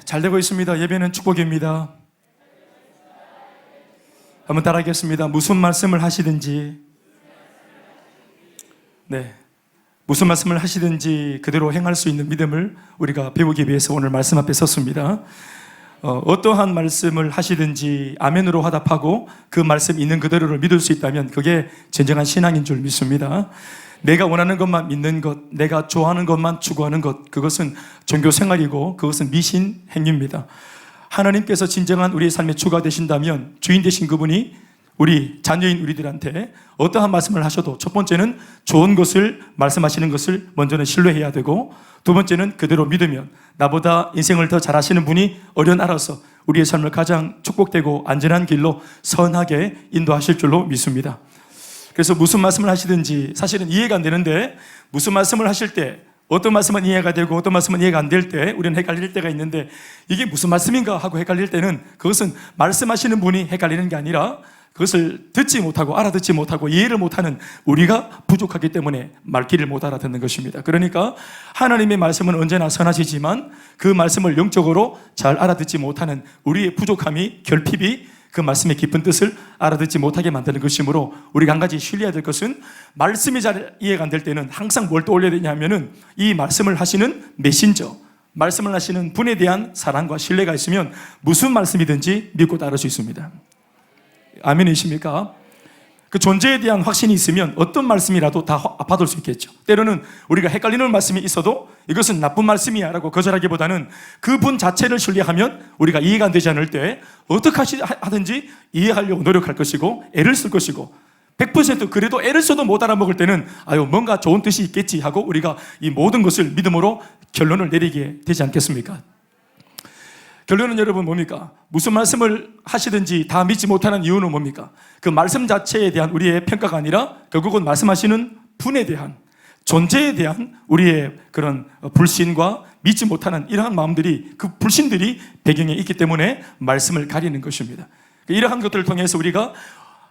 잘 되고 있습니다. 예배는 축복입니다. 한번 따라하겠습니다. 무슨 말씀을 하시든지, 무슨 말씀을 하시든지 그대로 행할 수 있는 믿음을 우리가 배우기 위해서 오늘 말씀 앞에 섰습니다. 어떠한 말씀을 하시든지 아멘으로 화답하고 그 말씀 있는 그대로를 믿을 수 있다면 그게 진정한 신앙인 줄 믿습니다. 내가 원하는 것만 믿는 것, 내가 좋아하는 것만 추구하는 것, 그것은 종교 생활이고 그것은 미신 행위입니다. 하나님께서 진정한 우리의 삶의 주가 되신다면 주인 되신 그분이 우리 자녀인 우리들한테 어떠한 말씀을 하셔도 첫 번째는 좋은 것을 말씀하시는 것을 먼저는 신뢰해야 되고, 두 번째는 그대로 믿으면 나보다 인생을 더 잘하시는 분이 어련알아서 우리의 삶을 가장 축복되고 안전한 길로 선하게 인도하실 줄로 믿습니다. 그래서 무슨 말씀을 하시든지 사실은 이해가 안 되는데, 무슨 말씀을 하실 때 어떤 말씀은 이해가 되고 어떤 말씀은 이해가 안 될 때 우리는 헷갈릴 때가 있는데, 이게 무슨 말씀인가 하고 헷갈릴 때는 그것은 말씀하시는 분이 헷갈리는 게 아니라 그것을 듣지 못하고 알아듣지 못하고 이해를 못하는 우리가 부족하기 때문에 말귀를 못 알아듣는 것입니다. 그러니까 하나님의 말씀은 언제나 선하시지만 그 말씀을 영적으로 잘 알아듣지 못하는 우리의 부족함이, 결핍이 그 말씀의 깊은 뜻을 알아듣지 못하게 만드는 것이므로 우리가 한 가지 신뢰해야 될 것은, 말씀이 잘 이해가 안 될 때는 항상 뭘 떠올려야 되냐면은 이 말씀을 하시는 메신저, 말씀을 하시는 분에 대한 사랑과 신뢰가 있으면 무슨 말씀이든지 믿고 따를 수 있습니다. 아멘이십니까? 그 존재에 대한 확신이 있으면 어떤 말씀이라도 다 받을 수 있겠죠. 때로는 우리가 헷갈리는 말씀이 있어도 이것은 나쁜 말씀이야 라고 거절하기보다는 그분 자체를 신뢰하면 우리가 이해가 안 되지 않을 때 어떻게 하든지 이해하려고 노력할 것이고 애를 쓸 것이고, 100% 그래도 애를 써도 못 알아먹을 때는 뭔가 좋은 뜻이 있겠지 하고 우리가 이 모든 것을 믿음으로 결론을 내리게 되지 않겠습니까? 결론은 여러분 뭡니까? 무슨 말씀을 하시든지 다 믿지 못하는 이유는 뭡니까? 그 말씀 자체에 대한 우리의 평가가 아니라 결국은 말씀하시는 분에 대한, 존재에 대한 우리의 그런 불신과 믿지 못하는 이러한 마음들이, 그 불신들이 배경에 있기 때문에 말씀을 가리는 것입니다. 이러한 것들을 통해서 우리가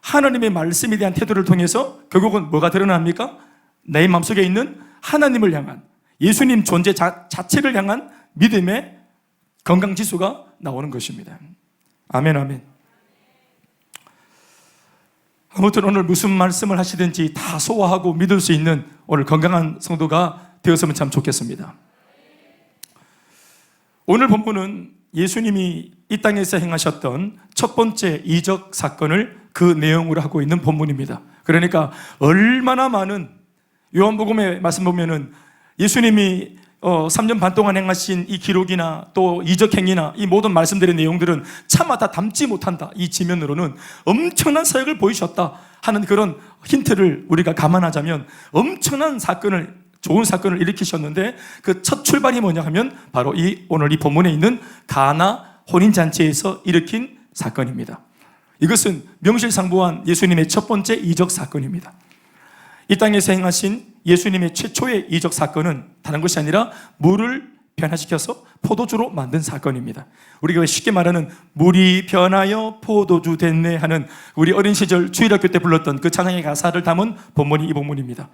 하나님의 말씀에 대한 태도를 통해서 결국은 뭐가 드러납니까? 내 마음속에 있는 하나님을 향한, 예수님 존재 자체를 향한 믿음의 건강지수가 나오는 것입니다. 아멘, 아멘. 아무튼 오늘 무슨 말씀을 하시든지 다 소화하고 믿을 수 있는 오늘 건강한 성도가 되었으면 참 좋겠습니다. 오늘 본문은 예수님이 이 땅에서 행하셨던 첫 번째 이적 사건을 그 내용으로 하고 있는 본문입니다. 그러니까 얼마나 많은, 요한복음의 말씀 보면은 예수님이 3년 반 동안 행하신 이 기록이나 또 이적행위나 이 모든 말씀들의 내용들은 차마 다 담지 못한다. 이 지면으로는 엄청난 사역을 보이셨다 하는 그런 힌트를 우리가 감안하자면 엄청난 사건을, 좋은 사건을 일으키셨는데 그 첫 출발이 뭐냐 하면 바로 오늘 이 본문에 있는 가나 혼인잔치에서 일으킨 사건입니다. 이것은 명실상부한 예수님의 첫 번째 이적 사건입니다. 이 땅에서 행하신 예수님의 최초의 이적 사건은 다른 것이 아니라 물을 변화시켜서 포도주로 만든 사건입니다. 우리가 쉽게 말하는 물이 변하여 포도주 됐네 하는 우리 어린 시절 주일학교 때 불렀던 그 찬양의 가사를 담은 본문이 이 본문입니다.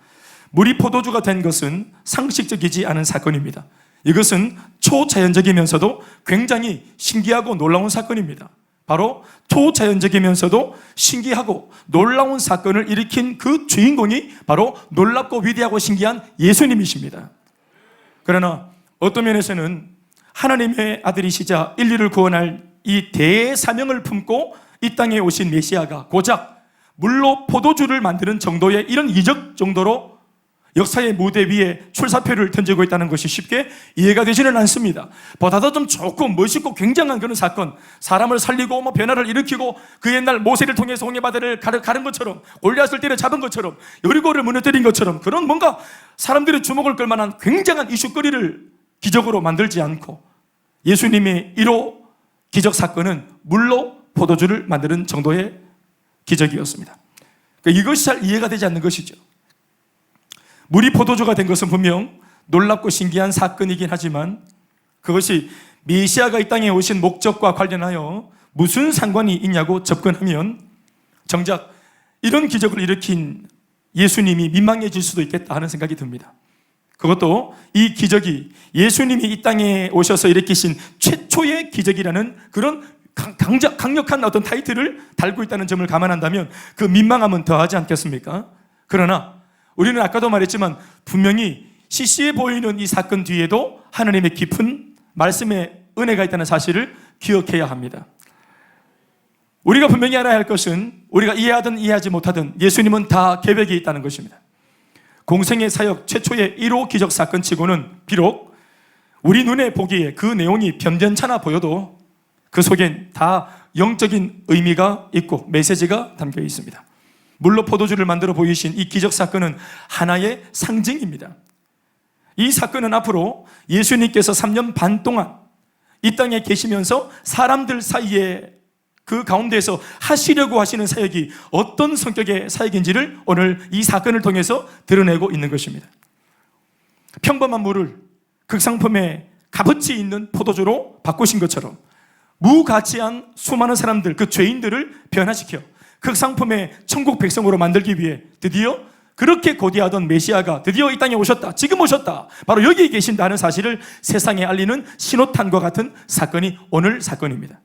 물이 포도주가 된 것은 상식적이지 않은 사건입니다. 이것은 초자연적이면서도 굉장히 신기하고 놀라운 사건입니다. 바로 초자연적이면서도 신기하고 놀라운 사건을 일으킨 그 주인공이 바로 놀랍고 위대하고 신기한 예수님이십니다. 그러나 어떤 면에서는 하나님의 아들이시자 인류를 구원할 이 대사명을 품고 이 땅에 오신 메시아가 고작 물로 포도주를 만드는 정도의 이런 이적 정도로 역사의 무대 위에 출사표를 던지고 있다는 것이 쉽게 이해가 되지는 않습니다. 보다도 좀 좋고 멋있고 굉장한 그런 사건, 사람을 살리고 변화를 일으키고 그 옛날 모세를 통해서 홍해바다를 가른 것처럼, 골리앗을 때려 잡은 것처럼, 여리고를 무너뜨린 것처럼 그런 뭔가 사람들의 주목을 끌만한 굉장한 이슈거리를 기적으로 만들지 않고 예수님의 1호 기적 사건은 물로 포도주를 만드는 정도의 기적이었습니다. 이것이 잘 이해가 되지 않는 것이죠. 물이 포도주가 된 것은 분명 놀랍고 신기한 사건이긴 하지만 그것이 메시아가 이 땅에 오신 목적과 관련하여 무슨 상관이 있냐고 접근하면 정작 이런 기적을 일으킨 예수님이 민망해질 수도 있겠다 하는 생각이 듭니다. 그것도 이 기적이 예수님이 이 땅에 오셔서 일으키신 최초의 기적이라는 그런 강력한 어떤 타이틀을 달고 있다는 점을 감안한다면 그 민망함은 더하지 않겠습니까? 그러나 우리는 아까도 말했지만 분명히 시시해 보이는 이 사건 뒤에도 하나님의 깊은 말씀의 은혜가 있다는 사실을 기억해야 합니다. 우리가 분명히 알아야 할 것은 우리가 이해하든 이해하지 못하든 예수님은 다 계획이 있다는 것입니다. 공생의 사역 최초의 1호 기적 사건치고는 비록 우리 눈에 보기에 그 내용이 변변찮아 보여도 그 속엔 다 영적인 의미가 있고 메시지가 담겨 있습니다. 물로 포도주를 만들어 보이신 이 기적 사건은 하나의 상징입니다. 이 사건은 앞으로 예수님께서 3년 반 동안 이 땅에 계시면서 사람들 사이에 그 가운데에서 하시려고 하시는 사역이 어떤 성격의 사역인지를 오늘 이 사건을 통해서 드러내고 있는 것입니다. 평범한 물을 극상품의 값어치 있는 포도주로 바꾸신 것처럼 무가치한 수많은 사람들, 그 죄인들을 변화시켜 극상품의 천국 백성으로 만들기 위해 드디어 그렇게 고대하던 메시아가 드디어 이 땅에 오셨다, 지금 오셨다, 바로 여기 계신다 하는 사실을 세상에 알리는 신호탄과 같은 사건이 오늘 사건입니다.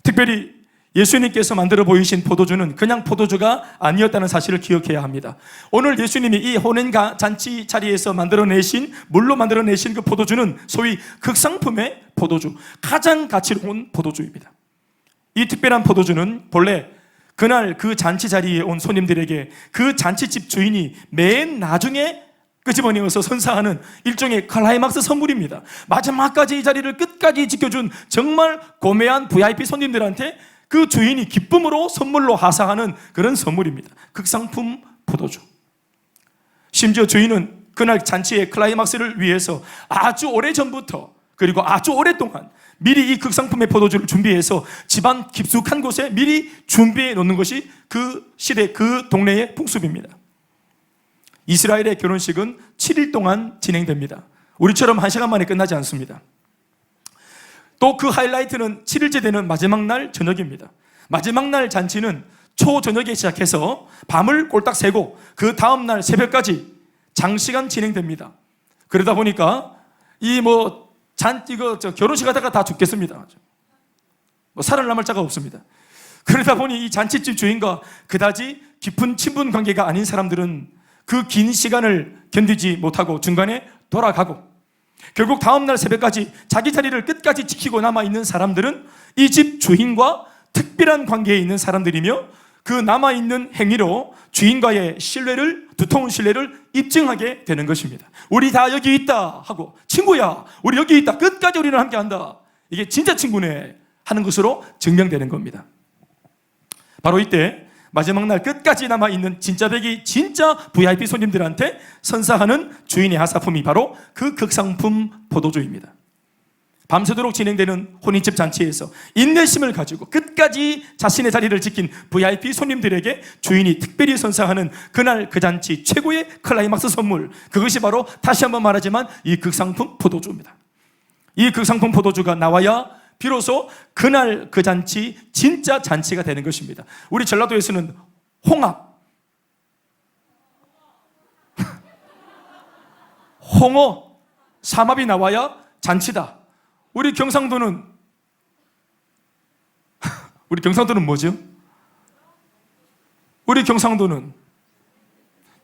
특별히 예수님께서 만들어 보이신 포도주는 그냥 포도주가 아니었다는 사실을 기억해야 합니다. 오늘 예수님이 이 혼인가 잔치 자리에서 만들어내신, 물로 만들어내신 그 포도주는 소위 극상품의 포도주, 가장 가치로운 포도주입니다. 이 특별한 포도주는 본래 그날 그 잔치 자리에 온 손님들에게 그 잔치집 주인이 맨 나중에 끄집어내어서 선사하는 일종의 클라이막스 선물입니다. 마지막까지 이 자리를 끝까지 지켜준 정말 고매한 VIP 손님들한테 그 주인이 기쁨으로 선물로 하사하는 그런 선물입니다. 극상품 포도주. 심지어 주인은 그날 잔치의 클라이막스를 위해서 아주 오래전부터 그리고 아주 오랫동안 미리 이 극상품의 포도주를 준비해서 집안 깊숙한 곳에 미리 준비해 놓는 것이 그 시대 그 동네의 풍습입니다. 이스라엘의 결혼식은 7일 동안 진행됩니다. 우리처럼 1시간 만에 끝나지 않습니다. 또 그 하이라이트는 7일째 되는 마지막 날 저녁입니다. 마지막 날 잔치는 초저녁에 시작해서 밤을 꼴딱 새고 그 다음날 새벽까지 장시간 진행됩니다. 그러다 보니까 결혼식 하다가 다 죽겠습니다. 살아남을 자가 없습니다. 그러다 보니 이 잔치집 주인과 그다지 깊은 친분 관계가 아닌 사람들은 그 긴 시간을 견디지 못하고 중간에 돌아가고, 결국 다음날 새벽까지 자기 자리를 끝까지 지키고 남아있는 사람들은 이 집 주인과 특별한 관계에 있는 사람들이며 그 남아있는 행위로 주인과의 신뢰를, 두터운 신뢰를 입증하게 되는 것입니다. 우리 다 여기 있다 하고, 친구야 우리 여기 있다, 끝까지 우리는 함께 한다, 이게 진짜 친구네 하는 것으로 증명되는 겁니다. 바로 이때 마지막 날 끝까지 남아있는 진짜 백이 진짜 VIP 손님들한테 선사하는 주인의 하사품이 바로 그 극상품 포도주입니다. 밤새도록 진행되는 혼인집 잔치에서 인내심을 가지고 끝까지 자신의 자리를 지킨 VIP 손님들에게 주인이 특별히 선사하는 그날 그 잔치 최고의 클라이막스 선물, 그것이 바로 다시 한번 말하지만 이 극상품 포도주입니다. 이 극상품 포도주가 나와야 비로소 그날 그 잔치 진짜 잔치가 되는 것입니다. 우리 전라도에서는 홍합, 홍어, 삼합이 나와야 잔치다. 우리 경상도는 뭐죠? 우리 경상도는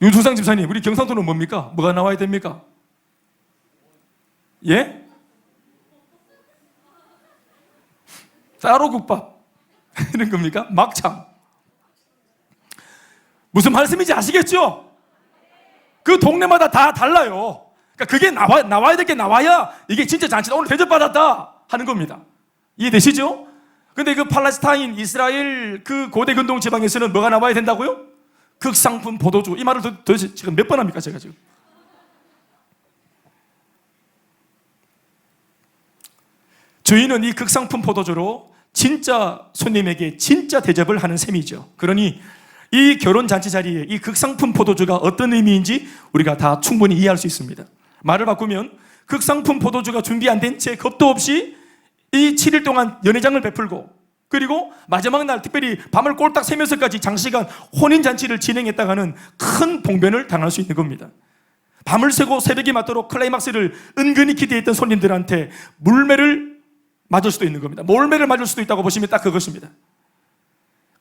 윤수상 집사님, 우리 경상도는 뭡니까? 뭐가 나와야 됩니까? 예? 쌀오국밥 이런 겁니까? 막창. 무슨 말씀인지 아시겠죠? 그 동네마다 다 달라요. 그러니까 그게 나와야 될 게 나와야 이게 진짜 잔치다, 오늘 대접받았다 하는 겁니다. 이해되시죠? 근데 그 팔레스타인, 이스라엘 그 고대 근동 지방에서는 뭐가 나와야 된다고요? 극상품 포도주. 이 말을 도대체 지금 몇 번 합니까, 제가 지금? 주인은 이 극상품 포도주로 진짜 손님에게 진짜 대접을 하는 셈이죠. 그러니 이 결혼잔치 자리에 이 극상품 포도주가 어떤 의미인지 우리가 다 충분히 이해할 수 있습니다. 말을 바꾸면 극상품 포도주가 준비 안 된 채 겁도 없이 이 7일 동안 연회장을 베풀고, 그리고 마지막 날 특별히 밤을 꼴딱 새면서까지 장시간 혼인잔치를 진행했다가는 큰 봉변을 당할 수 있는 겁니다. 밤을 새고 새벽이 맞도록 클라이막스를 은근히 기대했던 손님들한테 물매를 맞을 수도 있는 겁니다. 몰매를 맞을 수도 있다고 보시면 딱 그것입니다.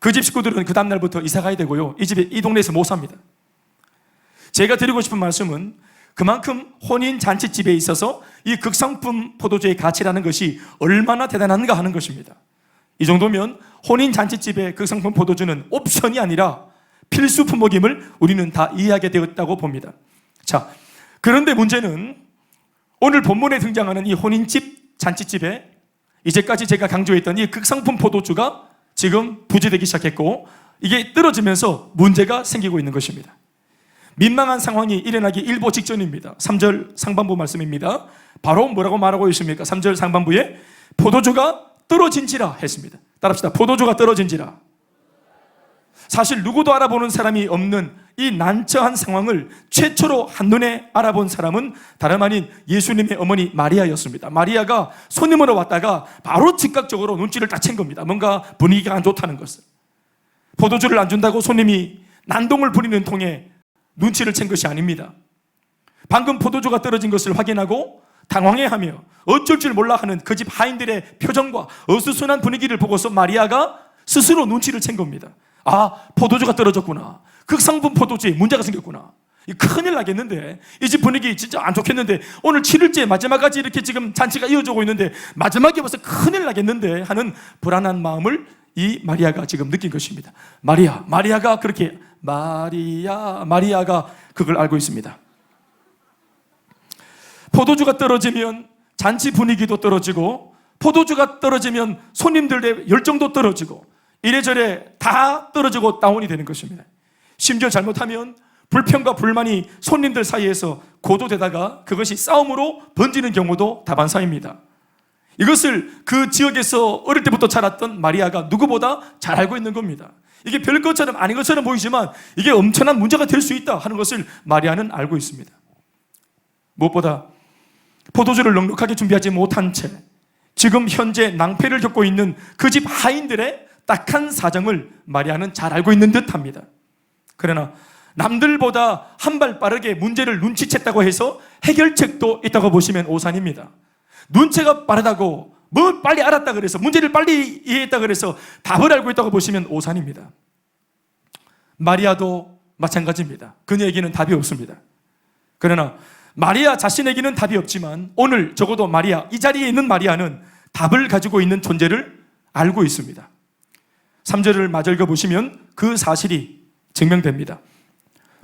그 집 식구들은 그 다음날부터 이사 가야 되고요, 이 동네에서 못 삽니다. 제가 드리고 싶은 말씀은 그만큼 혼인 잔치집에 있어서 이 극상품 포도주의 가치라는 것이 얼마나 대단한가 하는 것입니다. 이 정도면 혼인 잔치집의 극상품 포도주는 옵션이 아니라 필수 품목임을 우리는 다 이해하게 되었다고 봅니다. 자, 그런데 문제는 오늘 본문에 등장하는 이 혼인집 잔치집에 이제까지 제가 강조했던 이 극상품 포도주가 지금 부재되기 시작했고, 이게 떨어지면서 문제가 생기고 있는 것입니다. 민망한 상황이 일어나기 일보 직전입니다. 3절 상반부 말씀입니다. 바로 뭐라고 말하고 있습니까? 3절 상반부에 포도주가 떨어진지라 했습니다. 따라합시다. 포도주가 떨어진지라. 사실 누구도 알아보는 사람이 없는 이 난처한 상황을 최초로 한눈에 알아본 사람은 다름 아닌 예수님의 어머니 마리아였습니다. 마리아가 손님으로 왔다가 바로 즉각적으로 눈치를 딱 챈 겁니다. 뭔가 분위기가 안 좋다는 것을. 포도주를 안 준다고 손님이 난동을 부리는 통에 눈치를 챈 것이 아닙니다. 방금 포도주가 떨어진 것을 확인하고 당황해하며 어쩔 줄 몰라 하는 그 집 하인들의 표정과 어수선한 분위기를 보고서 마리아가 스스로 눈치를 챈 겁니다. 아, 포도주가 떨어졌구나. 극상품 포도주에 문제가 생겼구나. 큰일 나겠는데, 이 집 분위기 진짜 안 좋겠는데, 오늘 7일째 마지막까지 이렇게 지금 잔치가 이어지고 있는데 마지막에 벌써 큰일 나겠는데 하는 불안한 마음을 이 마리아가 지금 느낀 것입니다. 마리아가 그렇게 마리아가 그걸 알고 있습니다. 포도주가 떨어지면 잔치 분위기도 떨어지고, 포도주가 떨어지면 손님들의 열정도 떨어지고, 이래저래 다 떨어지고 다운이 되는 것입니다. 심지어 잘못하면 불평과 불만이 손님들 사이에서 고조되다가 그것이 싸움으로 번지는 경우도 다반사입니다. 이것을 그 지역에서 어릴 때부터 자랐던 마리아가 누구보다 잘 알고 있는 겁니다. 이게 별 것처럼 아닌 것처럼 보이지만 이게 엄청난 문제가 될 수 있다 하는 것을 마리아는 알고 있습니다. 무엇보다 포도주를 넉넉하게 준비하지 못한 채 지금 현재 낭패를 겪고 있는 그 집 하인들의 딱한 사정을 마리아는 잘 알고 있는 듯합니다. 그러나 남들보다 한 발 빠르게 문제를 눈치챘다고 해서 해결책도 있다고 보시면 오산입니다. 눈치가 빠르다고 뭐 빨리 알았다 그래서, 문제를 빨리 이해했다 그래서 답을 알고 있다고 보시면 오산입니다. 마리아도 마찬가지입니다. 그녀에게는 답이 없습니다. 그러나 마리아 자신에게는 답이 없지만 오늘 적어도 이 자리에 있는 마리아는 답을 가지고 있는 존재를 알고 있습니다. 3절을 마저 읽어보시면 그 사실이 증명됩니다.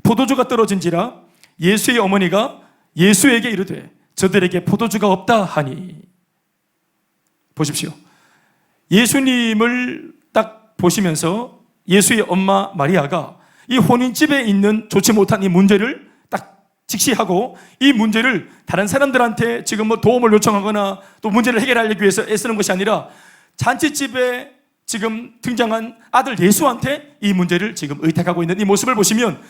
포도주가 떨어진지라 예수의 어머니가 예수에게 이르되 저들에게 포도주가 없다 하니. 보십시오. 예수님을 딱 보시면서 예수의 엄마 마리아가 이 혼인집에 있는 좋지 못한 이 문제를 딱 직시하고, 이 문제를 다른 사람들한테 지금 뭐 도움을 요청하거나 또 문제를 해결하기 위해서 애쓰는 것이 아니라 잔치집에 지금 등장한 아들 예수한테 이 문제를 지금 의탁하고 있는 이 모습을 보시면,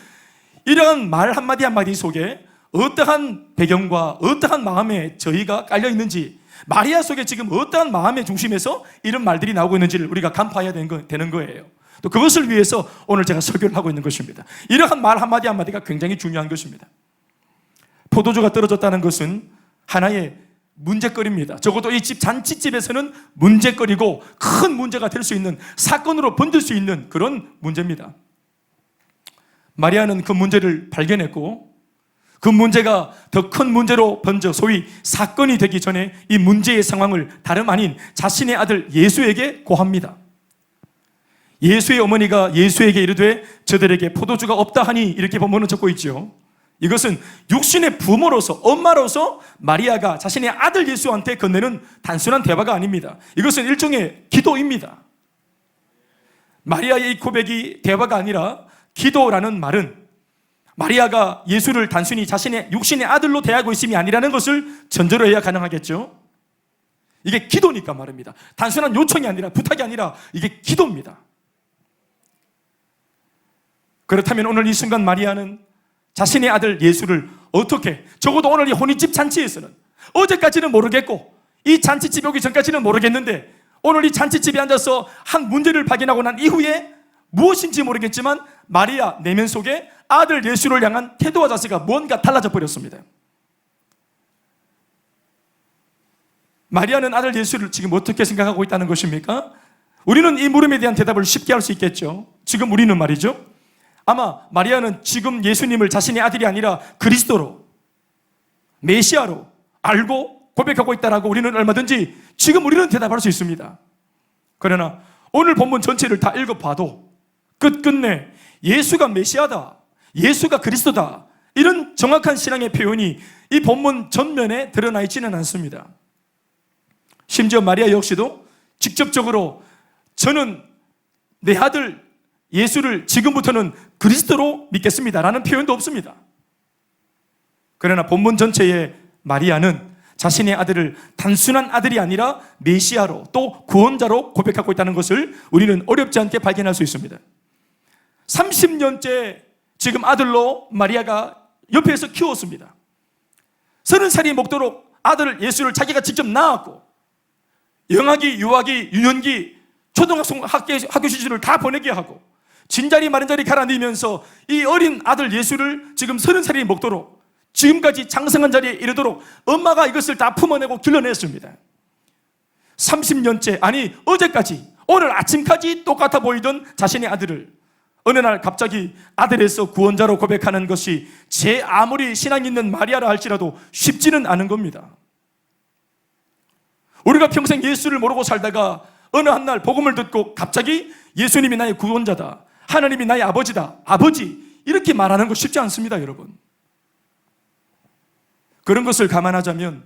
이러한 말 한마디 한마디 속에 어떠한 배경과 어떠한 마음에 저희가 깔려 있는지, 마리아 속에 지금 어떠한 마음의 중심에서 이런 말들이 나오고 있는지를 우리가 간파해야 되는 거예요. 또 그것을 위해서 오늘 제가 설교를 하고 있는 것입니다. 이러한 말 한마디 한마디가 굉장히 중요한 것입니다. 포도주가 떨어졌다는 것은 하나의 문제거리입니다. 적어도 이 집 잔치집에서는 문제거리고 큰 문제가 될 수 있는, 사건으로 번질 수 있는 그런 문제입니다. 마리아는 그 문제를 발견했고, 그 문제가 더 큰 문제로 번져 소위 사건이 되기 전에 이 문제의 상황을 다름 아닌 자신의 아들 예수에게 고합니다. 예수의 어머니가 예수에게 이르되 저들에게 포도주가 없다 하니, 이렇게 본문은 적고 있죠. 이것은 육신의 부모로서, 엄마로서 마리아가 자신의 아들 예수한테 건네는 단순한 대화가 아닙니다. 이것은 일종의 기도입니다. 마리아의 이 고백이 대화가 아니라 기도라는 말은 마리아가 예수를 단순히 자신의 육신의 아들로 대하고 있음이 아니라는 것을 전제로 해야 가능하겠죠. 이게 기도니까 말입니다. 단순한 요청이 아니라, 부탁이 아니라 이게 기도입니다. 그렇다면 오늘 이 순간 마리아는 자신의 아들 예수를 어떻게, 적어도 오늘 이 혼인집 잔치에서는, 어제까지는 모르겠고 이 잔치집에 오기 전까지는 모르겠는데 오늘 이 잔치집에 앉아서 한 문제를 발견하고 난 이후에 무엇인지 모르겠지만 마리아 내면 속에 아들 예수를 향한 태도와 자세가 뭔가 달라져 버렸습니다. 마리아는 아들 예수를 지금 어떻게 생각하고 있다는 것입니까? 우리는 이 물음에 대한 대답을 쉽게 할 수 있겠죠. 지금 우리는 말이죠, 아마 마리아는 지금 예수님을 자신의 아들이 아니라 그리스도로, 메시아로 알고 고백하고 있다라고 우리는 얼마든지 지금 우리는 대답할 수 있습니다. 그러나 오늘 본문 전체를 다 읽어봐도 끝끝내 예수가 메시아다, 예수가 그리스도다, 이런 정확한 신앙의 표현이 이 본문 전면에 드러나 있지는 않습니다. 심지어 마리아 역시도 직접적으로 저는 내 아들 예수를 지금부터는 그리스도로 믿겠습니다라는 표현도 없습니다. 그러나 본문 전체에 마리아는 자신의 아들을 단순한 아들이 아니라 메시아로, 또 구원자로 고백하고 있다는 것을 우리는 어렵지 않게 발견할 수 있습니다. 30년째 지금 아들로 마리아가 옆에서 키웠습니다. 30살이 먹도록 아들 예수를 자기가 직접 낳았고, 영아기, 유아기, 유년기, 초등학생 학교 시절을 다 보내게 하고, 진자리 마른자리 갈아넣으면서 이 어린 아들 예수를 지금 30살이 먹도록, 지금까지 장성한 자리에 이르도록 엄마가 이것을 다 품어내고 길러냈습니다. 30년째, 아니 어제까지, 오늘 아침까지 똑같아 보이던 자신의 아들을 어느 날 갑자기 아들에서 구원자로 고백하는 것이 제 아무리 신앙 있는 마리아라 할지라도 쉽지는 않은 겁니다. 우리가 평생 예수를 모르고 살다가 어느 한날 복음을 듣고 갑자기 예수님이 나의 구원자다, 하나님이 나의 아버지다, 아버지, 이렇게 말하는 거 쉽지 않습니다, 여러분. 그런 것을 감안하자면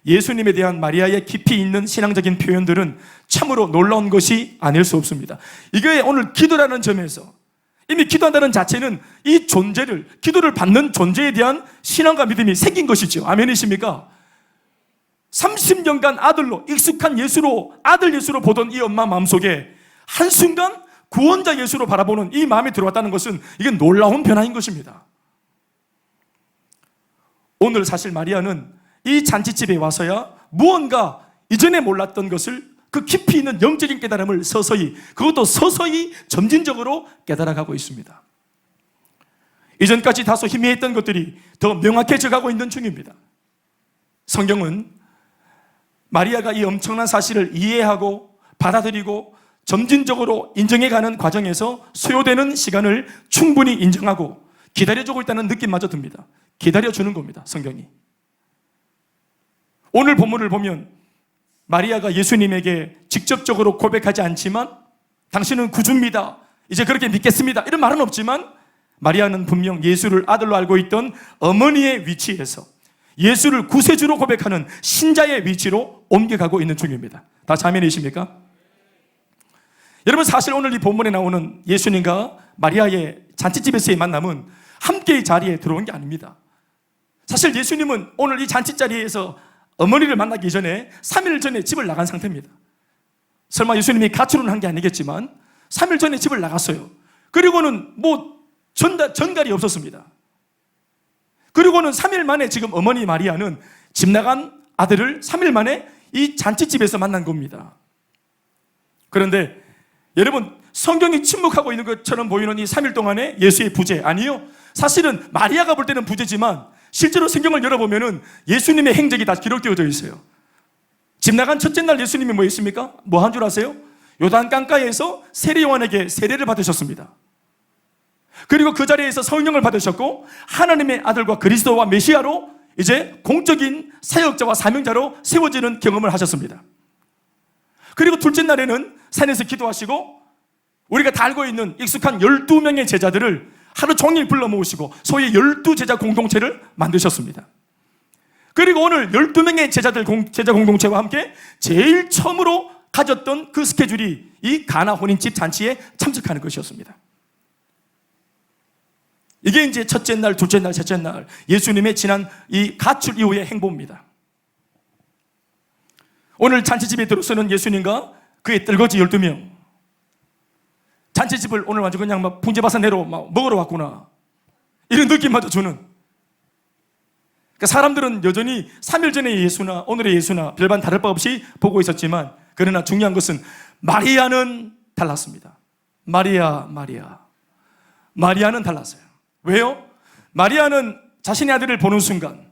예수님에 대한 마리아의 깊이 있는 신앙적인 표현들은 참으로 놀라운 것이 아닐 수 없습니다. 이게 오늘 기도라는 점에서, 이미 기도한다는 자체는 이 존재를, 기도를 받는 존재에 대한 신앙과 믿음이 생긴 것이죠. 아멘이십니까? 30년간 아들로, 익숙한 예수로, 아들 예수로 보던 이 엄마 마음속에 한순간 구원자 예수로 바라보는 이 마음이 들어왔다는 것은 이게 놀라운 변화인 것입니다. 오늘 사실 마리아는 이 잔치집에 와서야 무언가 이전에 몰랐던 것을, 그 깊이 있는 영적인 깨달음을 서서히, 그것도 서서히 점진적으로 깨달아가고 있습니다. 이전까지 다소 희미했던 것들이 더 명확해져 가고 있는 중입니다. 성경은 마리아가 이 엄청난 사실을 이해하고 받아들이고 점진적으로 인정해가는 과정에서 소요되는 시간을 충분히 인정하고 기다려주고 있다는 느낌마저 듭니다. 기다려주는 겁니다, 성경이. 오늘 본문을 보면 마리아가 예수님에게 직접적으로 고백하지 않지만 당신은 구주입니다, 이제 그렇게 믿겠습니다, 이런 말은 없지만 마리아는 분명 예수를 아들로 알고 있던 어머니의 위치에서 예수를 구세주로 고백하는 신자의 위치로 옮겨가고 있는 중입니다. 다 자매이십니까? 여러분, 사실 오늘 이 본문에 나오는 예수님과 마리아의 잔치집에서의 만남은 함께 이 자리에 들어온 게 아닙니다. 사실 예수님은 오늘 이 잔치 자리에서 어머니를 만나기 전에 3일 전에 집을 나간 상태입니다. 설마 예수님이 가출은 한 게 아니겠지만 3일 전에 집을 나갔어요. 그리고는 전갈이 없었습니다. 그리고는 3일 만에 지금 어머니 마리아는 집 나간 아들을 3일 만에 이 잔치집에서 만난 겁니다. 그런데 여러분, 성경이 침묵하고 있는 것처럼 보이는 이 3일 동안의 예수의 부재, 아니요, 사실은 마리아가 볼 때는 부재지만 실제로 성경을 열어보면 예수님의 행적이 다 기록되어져 있어요. 집 나간 첫째 날 예수님이 뭐 했습니까? 뭐 한 줄 아세요? 요단 강가에서 세례 요한에게 세례를 받으셨습니다. 그리고 그 자리에서 성령을 받으셨고 하나님의 아들과 그리스도와 메시아로 이제 공적인 사역자와 사명자로 세워지는 경험을 하셨습니다. 그리고 둘째 날에는 산에서 기도하시고 우리가 다 알고 있는 익숙한 12명의 제자들을 하루 종일 불러 모으시고 소위 12제자 공동체를 만드셨습니다. 그리고 오늘 12명의 제자 공동체와 함께 제일 처음으로 가졌던 그 스케줄이 이 가나 혼인집 잔치에 참석하는 것이었습니다. 이게 이제 첫째 날, 둘째 날, 셋째 날 예수님의 지난 이 가출 이후의 행보입니다. 오늘 잔치집에 들어서는 예수님과 그의 뜰거지 12명, 잔치집을 오늘 완전 그냥 막 풍제바사내로 막 먹으러 왔구나, 이런 느낌마저 주는. 그러니까 사람들은 여전히 3일 전의 예수나 오늘의 예수나 별반 다를 바 없이 보고 있었지만, 그러나 중요한 것은 마리아는 달랐습니다. 마리아는 달랐어요. 왜요? 마리아는 자신의 아들을 보는 순간,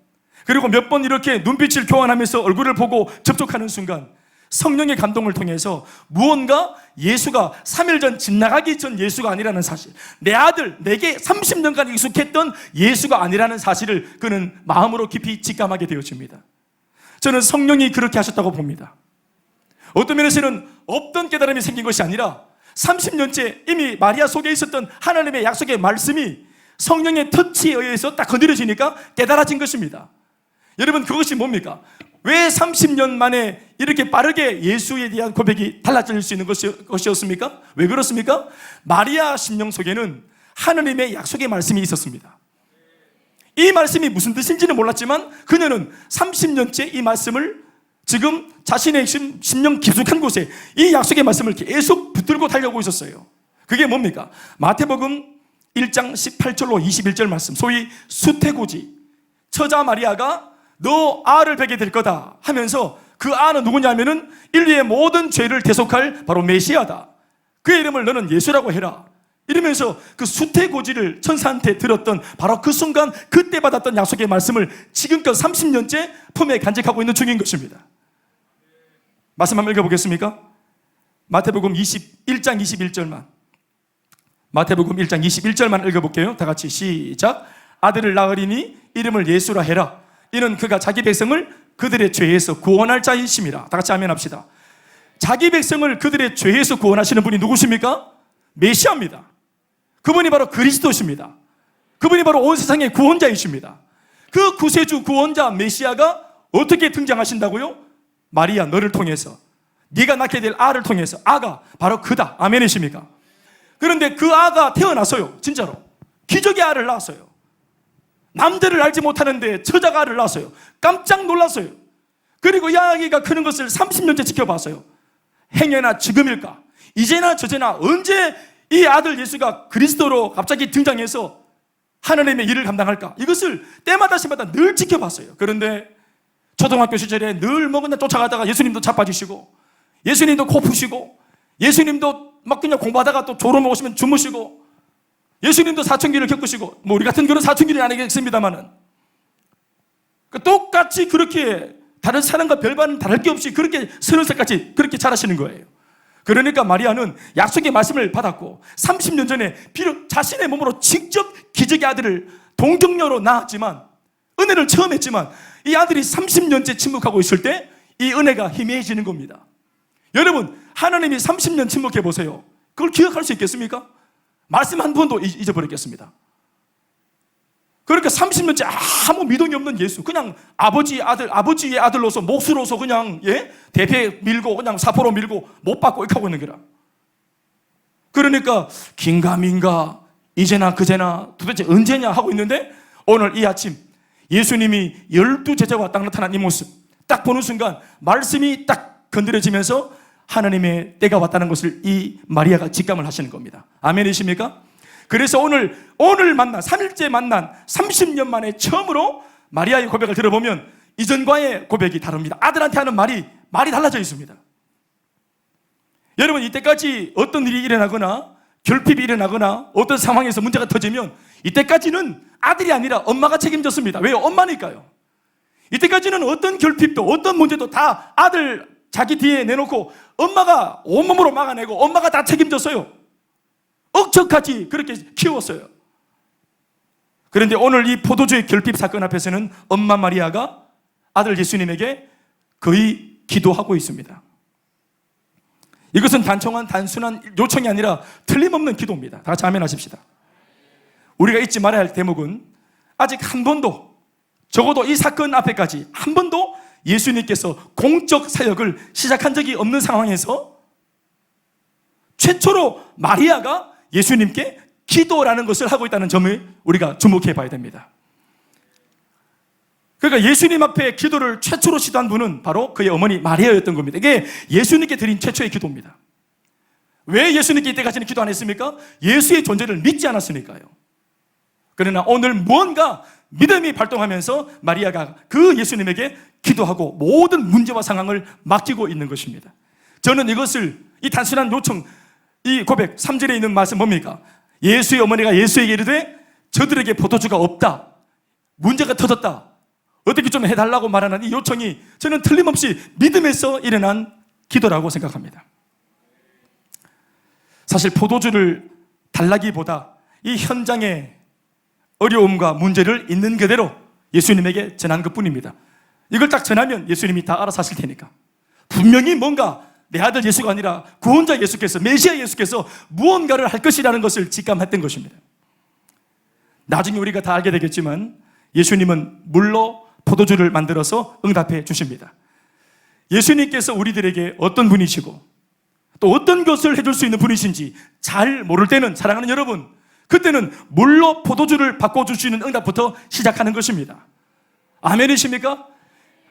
그리고 몇 번 이렇게 눈빛을 교환하면서 얼굴을 보고 접촉하는 순간 성령의 감동을 통해서 무언가 예수가 3일 전 집 나가기 전 예수가 아니라는 사실, 내 아들, 내게 30년간 익숙했던 예수가 아니라는 사실을 그는 마음으로 깊이 직감하게 되어집니다. 저는 성령이 그렇게 하셨다고 봅니다. 어떤 면에서는 없던 깨달음이 생긴 것이 아니라 30년째 이미 마리아 속에 있었던 하나님의 약속의 말씀이 성령의 터치에 의해서 딱 건드려지니까 깨달아진 것입니다. 여러분, 그것이 뭡니까? 왜 30년 만에 이렇게 빠르게 예수에 대한 고백이 달라질 수 있는 것이었습니까? 왜 그렇습니까? 마리아 심령 속에는 하나님의 약속의 말씀이 있었습니다. 이 말씀이 무슨 뜻인지는 몰랐지만 그녀는 30년째 이 말씀을 지금 자신의 심령 깊숙한 곳에 이 약속의 말씀을 계속 붙들고 달려오고 있었어요. 그게 뭡니까? 마태복음 1장 18절로 21절 말씀, 소위 수태고지, 처자 마리아가 너 알을 베게 될 거다 하면서 그 알은 누구냐면은 인류의 모든 죄를 대속할 바로 메시아다. 그의 이름을 너는 예수라고 해라. 이러면서 그 수태고지를 천사한테 들었던 바로 그 순간 그때 받았던 약속의 말씀을 지금껏 30년째 품에 간직하고 있는 중인 것입니다. 말씀 한번 읽어보겠습니까? 마태복음 1장 21절만. 마태복음 1장 21절만 읽어볼게요. 다 같이 시작. 아들을 낳으리니 이름을 예수라 해라. 이는 그가 자기 백성을 그들의 죄에서 구원할 자이심이라. 다 같이 아멘 합시다. 자기 백성을 그들의 죄에서 구원하시는 분이 누구십니까? 메시아입니다. 그분이 바로 그리스도십니다. 그분이 바로 온 세상의 구원자이십니다. 그 구세주 구원자 메시아가 어떻게 등장하신다고요? 마리아, 너를 통해서, 네가 낳게 될 아를 통해서. 아가 바로 그다. 아멘이십니까? 그런데 그 아가 태어났어요. 진짜로 기적의 아를 낳았어요. 남들을 알지 못하는데 처자가 아를 낳았어요. 깜짝 놀랐어요. 그리고 이 아기가 크는 것을 30년째 지켜봤어요. 행여나 지금일까? 이제나 저제나 언제 이 아들 예수가 그리스도로 갑자기 등장해서 하나님의 일을 감당할까? 이것을 때마다 늘 지켜봤어요. 그런데 초등학교 시절에 늘 그냥 쫓아가다가 예수님도 자빠지시고, 예수님도 코 푸시고, 예수님도 막 그냥 공부하다가 또 졸음 오시면 주무시고, 예수님도 사춘기를 겪으시고, 우리 같은 그런 사춘기는 아니겠습니다만은 똑같이 그렇게 다른 사람과 별반 다를 게 없이 그렇게 30살까지 그렇게 자라시는 거예요. 그러니까 마리아는 약속의 말씀을 받았고 30년 전에 비록 자신의 몸으로 직접 기적의 아들을 동정녀로 낳았지만, 은혜를 처음 했지만 이 아들이 30년째 침묵하고 있을 때 이 은혜가 희미해지는 겁니다. 여러분, 하나님이 30년 침묵해 보세요. 그걸 기억할 수 있겠습니까? 말씀 한 번도 잊어버렸겠습니다. 그러니까 30년째 아무 미동이 없는 예수, 그냥 아버지의 아들로서 몫으로서 그냥 대패 밀고 그냥 사포로 밀고 못 받고 이렇게 하고 있는 거라. 그러니까 긴가민가 이제나 그제나 도대체 언제냐 하고 있는데, 오늘 이 아침 예수님이 12제자와 딱 나타난 이 모습 딱 보는 순간 말씀이 딱 건드려지면서 하나님의 때가 왔다는 것을 이 마리아가 직감을 하시는 겁니다. 아멘이십니까? 그래서 오늘 만난 3일째 만난 30년 만에 처음으로 마리아의 고백을 들어보면 이전과의 고백이 다릅니다. 아들한테 하는 말이 달라져 있습니다. 여러분, 이때까지 어떤 일이 일어나거나 결핍이 일어나거나 어떤 상황에서 문제가 터지면 이때까지는 아들이 아니라 엄마가 책임졌습니다. 왜요? 엄마니까요. 이때까지는 어떤 결핍도 어떤 문제도 다 아들 자기 뒤에 내놓고 엄마가 온몸으로 막아내고 엄마가 다 책임졌어요. 억척까지 그렇게 키웠어요. 그런데 오늘 이 포도주의 결핍 사건 앞에서는 엄마 마리아가 아들 예수님에게 거의 기도하고 있습니다. 이것은 단순한 요청이 아니라 틀림없는 기도입니다. 다 같이 아멘 하십시다. 우리가 잊지 말아야 할 대목은 아직 한 번도, 적어도 이 사건 앞에까지 한 번도 예수님께서 공적 사역을 시작한 적이 없는 상황에서 최초로 마리아가 예수님께 기도라는 것을 하고 있다는 점을 우리가 주목해 봐야 됩니다. 그러니까 예수님 앞에 기도를 최초로 시도한 분은 바로 그의 어머니 마리아였던 겁니다. 이게 예수님께 드린 최초의 기도입니다. 왜 예수님께 이때까지는 기도 안 했습니까? 예수의 존재를 믿지 않았으니까요. 그러나 오늘 무언가 믿음이 발동하면서 마리아가 그 예수님에게 기도하고 모든 문제와 상황을 맡기고 있는 것입니다. 저는 이것을, 이 단순한 요청, 이 고백 3절에 있는 말씀 뭡니까? 예수의 어머니가 예수에게 이르되 저들에게 포도주가 없다, 문제가 터졌다, 어떻게 좀 해달라고 말하는 이 요청이 저는 틀림없이 믿음에서 일어난 기도라고 생각합니다. 사실 포도주를 달라기보다 이 현장의 어려움과 문제를 있는 그대로 예수님에게 전한 것뿐입니다. 이걸 딱 전하면 예수님이 다 알아서 하실 테니까. 분명히 뭔가 내 아들 예수가 아니라 구원자 예수께서, 메시아 예수께서 무언가를 할 것이라는 것을 직감했던 것입니다. 나중에 우리가 다 알게 되겠지만 예수님은 물로 포도주를 만들어서 응답해 주십니다. 예수님께서 우리들에게 어떤 분이시고 또 어떤 것을 해줄 수 있는 분이신지 잘 모를 때는, 사랑하는 여러분, 그때는 물로 포도주를 바꿔주시는 응답부터 시작하는 것입니다. 아멘이십니까?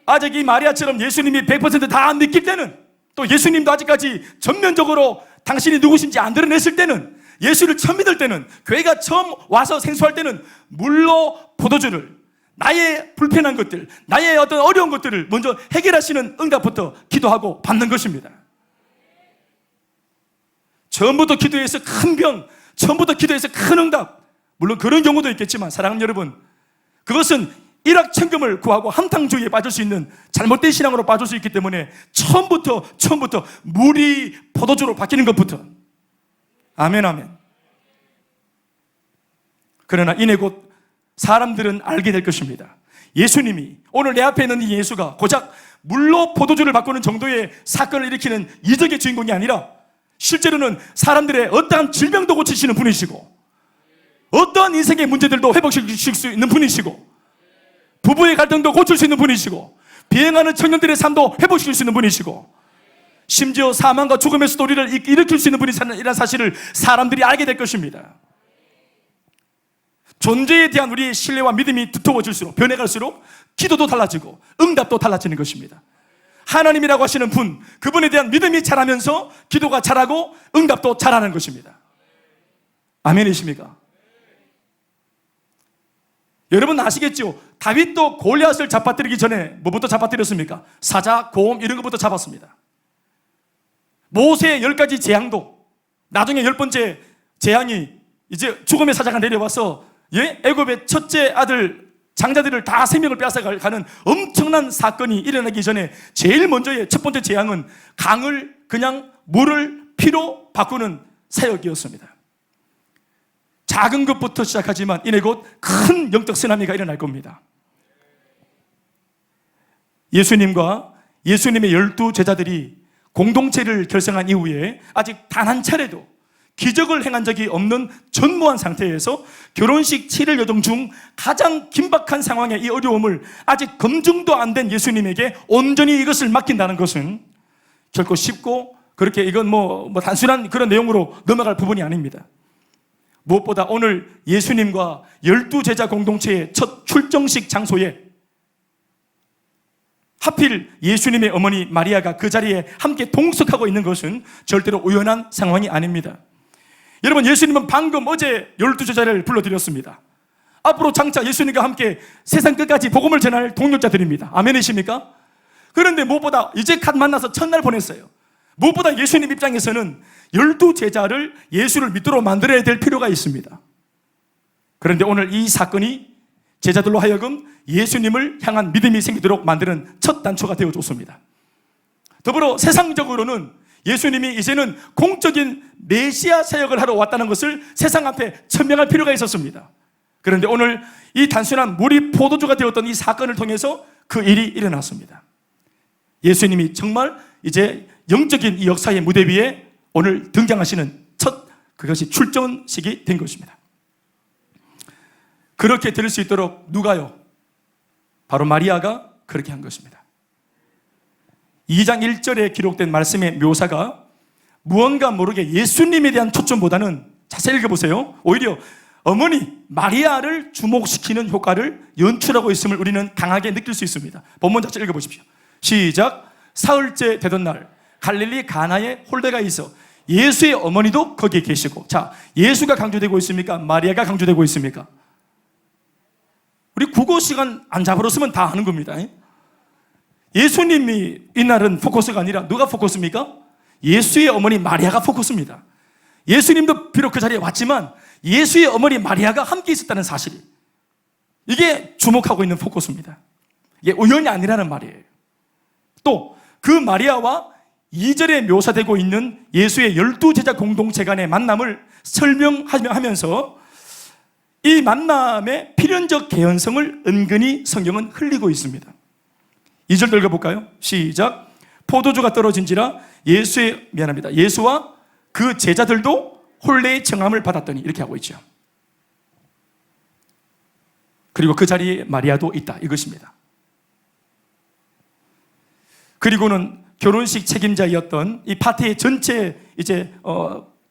아직 이 마리아처럼 예수님이 100% 다 안 믿길 때는, 또 예수님도 아직까지 전면적으로 당신이 누구신지 안 드러냈을 때는, 예수를 처음 믿을 때는, 교회가 처음 와서 생소할 때는 물로 포도주를, 나의 불편한 것들, 나의 어떤 어려운 것들을 먼저 해결하시는 응답부터 기도하고 받는 것입니다. 처음부터 기도해서 큰 병, 처음부터 기도해서 큰 응답, 물론 그런 경우도 있겠지만 사랑하는 여러분, 그것은 일확천금을 구하고 한탕주의에 빠질 수 있는 잘못된 신앙으로 빠질 수 있기 때문에 처음부터 물이 포도주로 바뀌는 것부터, 아멘 아멘. 그러나 이내 곧 사람들은 알게 될 것입니다. 예수님이, 오늘 내 앞에 있는 이 예수가 고작 물로 포도주를 바꾸는 정도의 사건을 일으키는 이적의 주인공이 아니라 실제로는 사람들의 어떠한 질병도 고치시는 분이시고, 어떠한 인생의 문제들도 회복시킬 수 있는 분이시고, 부부의 갈등도 고칠 수 있는 분이시고, 비행하는 청년들의 삶도 회복시킬 수 있는 분이시고, 심지어 사망과 죽음의 스토리를 일으킬 수 있는 분이라는 사실을 사람들이 알게 될 것입니다. 존재에 대한 우리의 신뢰와 믿음이 두터워질수록, 변해갈수록 기도도 달라지고 응답도 달라지는 것입니다. 하나님이라고 하시는 분, 그분에 대한 믿음이 자라면서 기도가 자라고 응답도 자라는 것입니다. 아멘이십니까? 여러분 아시겠죠? 다윗도 골리앗을 잡아뜨리기 전에 뭐부터 잡아뜨렸습니까? 사자, 곰 이런 것부터 잡았습니다. 모세의 10가지 재앙도 나중에 10번째 재앙이 이제 죽음의 사자가 내려와서 애굽의 첫째 아들 장자들을 다 생명을 빼앗아가는 엄청난 사건이 일어나기 전에 제일 먼저의 첫 번째 재앙은 강을 그냥 물을 피로 바꾸는 사역이었습니다. 작은 것부터 시작하지만 이내 곧 큰 영적 쓰나미가 일어날 겁니다. 예수님과 예수님의 12 제자들이 공동체를 결성한 이후에 아직 단 한 차례도 기적을 행한 적이 없는 전무한 상태에서 결혼식 7일 여정 중 가장 긴박한 상황의 이 어려움을 아직 검증도 안 된 예수님에게 온전히 이것을 맡긴다는 것은 결코 쉽고 그렇게 이건 뭐 단순한 그런 내용으로 넘어갈 부분이 아닙니다. 무엇보다 오늘 예수님과 12 제자 공동체의 첫 출정식 장소에 하필 예수님의 어머니 마리아가 그 자리에 함께 동석하고 있는 것은 절대로 우연한 상황이 아닙니다. 여러분, 예수님은 방금 어제 12 제자를 불러드렸습니다. 앞으로 장차 예수님과 함께 세상 끝까지 복음을 전할 동역자들입니다. 아멘이십니까? 그런데 무엇보다 이제 갓 만나서 첫날 보냈어요. 무엇보다 예수님 입장에서는 12 제자를 예수를 믿도록 만들어야 될 필요가 있습니다. 그런데 오늘 이 사건이 제자들로 하여금 예수님을 향한 믿음이 생기도록 만드는 첫 단초가 되어줬습니다. 더불어 세상적으로는 예수님이 이제는 공적인 메시아 사역을 하러 왔다는 것을 세상 앞에 천명할 필요가 있었습니다. 그런데 오늘 이 단순한 물이 포도주가 되었던 이 사건을 통해서 그 일이 일어났습니다. 예수님이 정말 이제 영적인 이 역사의 무대 위에 오늘 등장하시는 첫 그것이 출전식이 된 것입니다. 그렇게 될 수 있도록 누가요? 바로 마리아가 그렇게 한 것입니다. 2장 1절에 기록된 말씀의 묘사가 무언가 모르게 예수님에 대한 초점보다는 자세히 읽어보세요. 오히려 어머니 마리아를 주목시키는 효과를 연출하고 있음을 우리는 강하게 느낄 수 있습니다. 본문 자체 읽어보십시오. 시작. 사흘째 되던 날 갈릴리 가나에 홀대가 있어 예수의 어머니도 거기에 계시고. 자, 예수가 강조되고 있습니까? 마리아가 강조되고 있습니까? 우리 국어 시간 안 잡으렀으면 다 아는 겁니다. 예수님이 이날은 포커스가 아니라 누가 포커스입니까? 예수의 어머니 마리아가 포커스입니다. 예수님도 비록 그 자리에 왔지만 예수의 어머니 마리아가 함께 있었다는 사실이, 이게 주목하고 있는 포커스입니다. 이게 우연이 아니라는 말이에요. 또 그 마리아와 2절에 묘사되고 있는 예수의 12제자 공동체 간의 만남을 설명하면서 이 만남의 필연적 개연성을 은근히 성경은 흘리고 있습니다. 2절 읽어볼까요? 시작. 포도주가 떨어진지라 예수와 그 제자들도 혼례의 청함을 받았더니, 이렇게 하고 있죠. 그리고 그 자리에 마리아도 있다, 이것입니다. 그리고는 결혼식 책임자였던, 이 파티의 전체